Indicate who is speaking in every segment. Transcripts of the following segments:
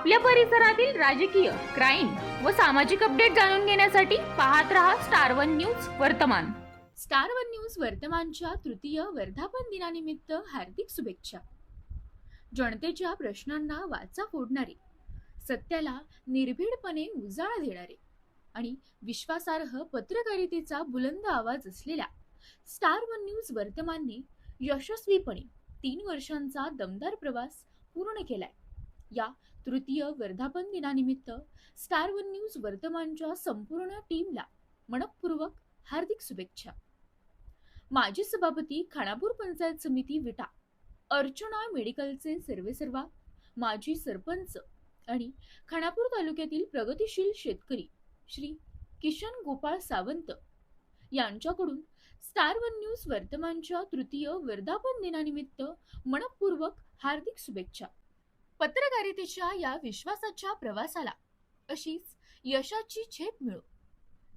Speaker 1: आपल्या परिसरातील राजकीय, क्राईम व सामाजिक अपडेट जाणून घेण्यासाठी पाहत रहा स्टार वन न्यूज वर्तमान. स्टार वन न्यूज वर्तमानच्या तृतीय वर्धापन दिनानिमित्त हार्दिक शुभेच्छा. जनतेच्या प्रश्नांना वाचा फोडणारे, सत्याला निर्भीडपणे उजाळा देणारे आणि विश्वासार्ह पत्रकारितेचा बुलंद आवाज असलेल्या स्टार वन न्यूज वर्तमानने यशस्वीपणे 3 वर्षांचा दमदार प्रवास पूर्ण केलाय. या तृतीय वर्धापन दिनानिमित्त स्टार वन न्यूज वर्तमानच्या संपूर्ण टीमला मनपूर्वक हार्दिक शुभेच्छा. माजी सभापती, खानापूर पंचायत समिती विटा, अर्चना मेडिकलचे सर्वेसर्वा, माजी सरपंच आणि खानापूर तालुक्यातील प्रगतिशील शेतकरी श्री किशन गोपाळ सावंत यांच्याकडून स्टार वन न्यूज वर्तमानच्या तृतीय वर्धापन दिनानिमित्त मनपूर्वक हार्दिक शुभेच्छा. पत्रकारितेच्या या विश्वासाच्या प्रवासाला अशीच यशाची झेप मिळो,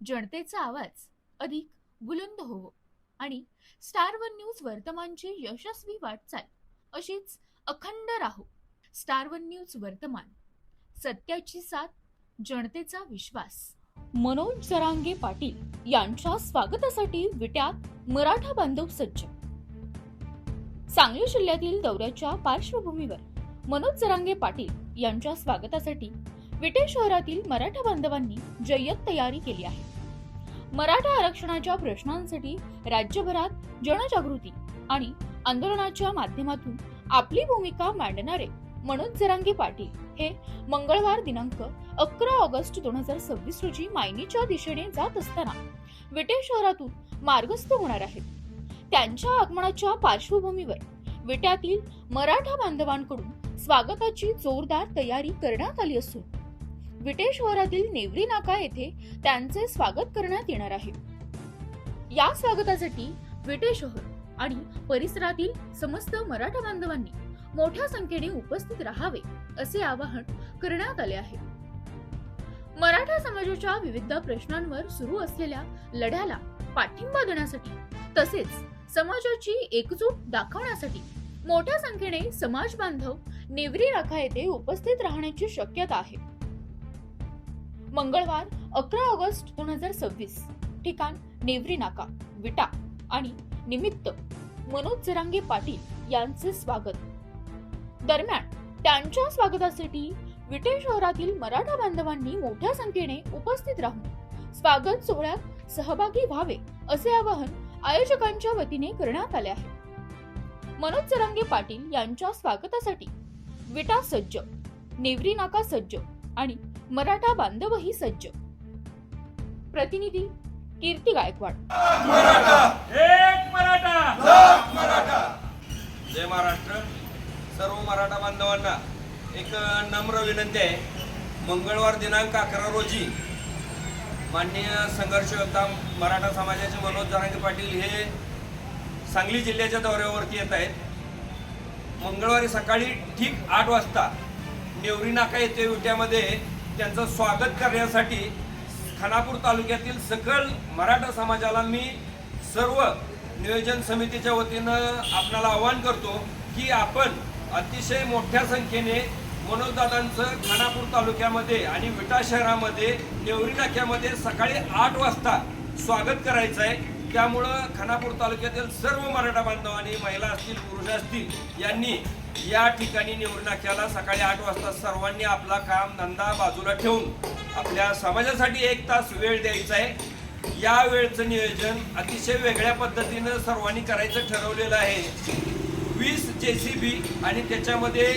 Speaker 1: जनतेचा आवाज अधिक बुलंद होवो आणि स्टार वन न्यूज वर्तमानची यशस्वी वाटचाल अशीच अखंड राहो. स्टार वन न्यूज वर्तमान, सत्याची साथ, जनतेचा विश्वास. मनोज जरांगे पाटील यांच्या स्वागतासाठी विट्यात मराठा बांधव सज्ज. सांगली जिल्ह्यातील दौऱ्याच्या पार्श्वभूमीवर मनोज जरांगे पाटील यांच्या स्वागतासाठी विटे शहरातील मराठा बांधवांनी जय्यत तयारी केली आहे. मराठा आरक्षणाच्या प्रश्नांसाठी राज्यभरात जनजागृती आणि आंदोलनाच्या माध्यमातून आपली भूमिका मांडणारे मनोज जरांगे पाटील हे मंगळवार दिनांक 11 ऑगस्ट 2026 रोजी मायनीच्या दिशेने जात असताना विटे शहरातून मार्गस्थ होणार आहेत. त्यांच्या आगमनाच्या पार्श्वभूमीवर विट्यातील मराठा बांधवांकडून स्वागताची जोरदार तयारी करण्यात आली असून विटे शहरातील नेवरी नाका येथे त्यांचे स्वागत करण्यात येणार आहे. या स्वागतासाठी विटे शहर आणि परिसरातील समस्त मराठा बांधवांनी मोठ्या संख्येने उपस्थित राहावे असे आवाहन करण्यात आले आहे. मराठा समाजाच्या विविध प्रश्नांवर सुरू असलेल्या लढ्याला पाठिंबा देण्यासाठी तसेच समाजाची एकजूट दाखवण्यासाठी मोठ्या संख्येने समाज बांधव नेवरी नाका येथे उपस्थित राहण्याची शक्यता आहे. मंगळवार 11 ऑगस्ट 2026 ठिकाण नेवरी नाका, विटा आणि निमित्त मनोज जरांगे पाटील यांचे स्वागत. दरम्यान त्यांच्या स्वागतासाठी विटे शहरातील मराठा बांधवांनी मोठ्या संख्येने उपस्थित राहून स्वागत सोहळ्यात सहभागी व्हावे असे आवाहन आयोजकांच्या वतीने करण्यात आले आहे. मनोज जरांगे पाटील यांच्या स्वागतासाठी विटा सज्ज, नेवरी नाका सज्ज आणि मराठा बांधवही सज्ज. प्रतिनिधी कीर्ती गायकवाड.
Speaker 2: एक मराठा, लाख मराठा. जय महाराष्ट्र. सर्व मराठा बांधवांना एक नम्र विनंती आहे. मंगळवार दिनांक 11 रोजी माननीय संघर्ष योद्धा मराठा समाजाचे मनोज जरांगे पाटील हे सांगली जिल्ह्याच्या दौऱ्यावरती येत आहेत. मंगळवारी सकाळी ठीक 8 वाजता नेवरी नाका येथे विट्यामध्ये त्यांचं स्वागत करण्यासाठी खानापूर तालुक्यातील सकल मराठा समाजाला मी सर्व नियोजन समितीच्या वतीनं आपल्याला आवाहन करतो की आपण अतिशय मोठ्या संख्येने मनोजदादांचं खानापूर तालुक्यामध्ये आणि विटा शहरामध्ये नेवरी नाक्यामध्ये सकाळी 8 वाजता स्वागत करायचं आहे. त्यामुळं खानापूर तालुक्यातील सर्व मराठा बांधवांनी, महिला असतील, पुरुष असतील, यांनी या ठिकाणी नेवरी नाक्याला सकाळी 8 वाजता सर्वांनी आपला काम धंदा बाजूला ठेवून आपल्या समाजासाठी 1 तास वेळ द्यायचा आहे. या वेळचं नियोजन अतिशय वेगळ्या पद्धतीनं सर्वांनी करायचं ठरवलेलं आहे. 20 JCB आणि त्याच्यामध्ये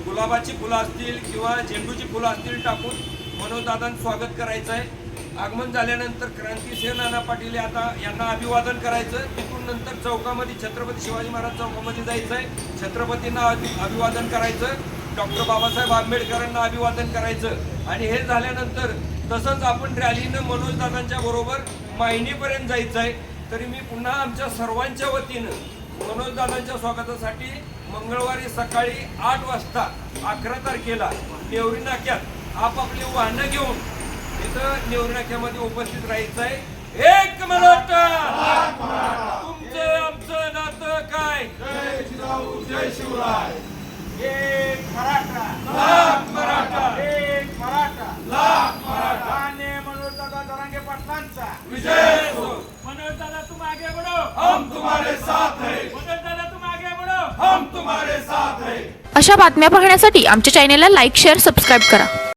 Speaker 2: गुलाबाची फुलं असतील किंवा झेंडूची फुलं असतील टाकून मनोजदादांचं स्वागत करायचं आहे. आगमन झाल्यानंतर क्रांतिसिंह नाना पाटील यांना अभिवादन करायचं. तिथून नंतर चौकामध्ये छत्रपती शिवाजी महाराज चौकामध्ये जायचं आहे. छत्रपतींना अभिवादन करायचं. डॉक्टर बाबासाहेब आंबेडकरांना अभिवादन करायचं आणि हे झाल्यानंतर तसंच आपण रॅलीनं मनोजदादांच्या बरोबर मायनीपर्यंत जायचं आहे. तरी मी पुन्हा आमच्या सर्वांच्या वतीनं मनोजदादांच्या स्वागतासाठी मंगळवारी सकाळी 8 वाजता 11 तारखेला नेवरी नाक्यात आपापली वाहनं घेऊन इथं नेवरी नाक्यामध्ये उपस्थित राहायचं आहे. एक मराठा, तुमचं आमचं नातं काय? जय जिजाऊ, जय शिवराय. एक मराठा, लाख मराठा.
Speaker 3: तुम्हारे साथ हैं,
Speaker 2: मदद दादा तुम आगे बढ़ो,
Speaker 3: हम तुम्हारे साथ हैं।
Speaker 1: अशा बातम्या पाहण्यासाठी आमच्या चॅनेलला लाईक शेअर सबस्क्राईब करा.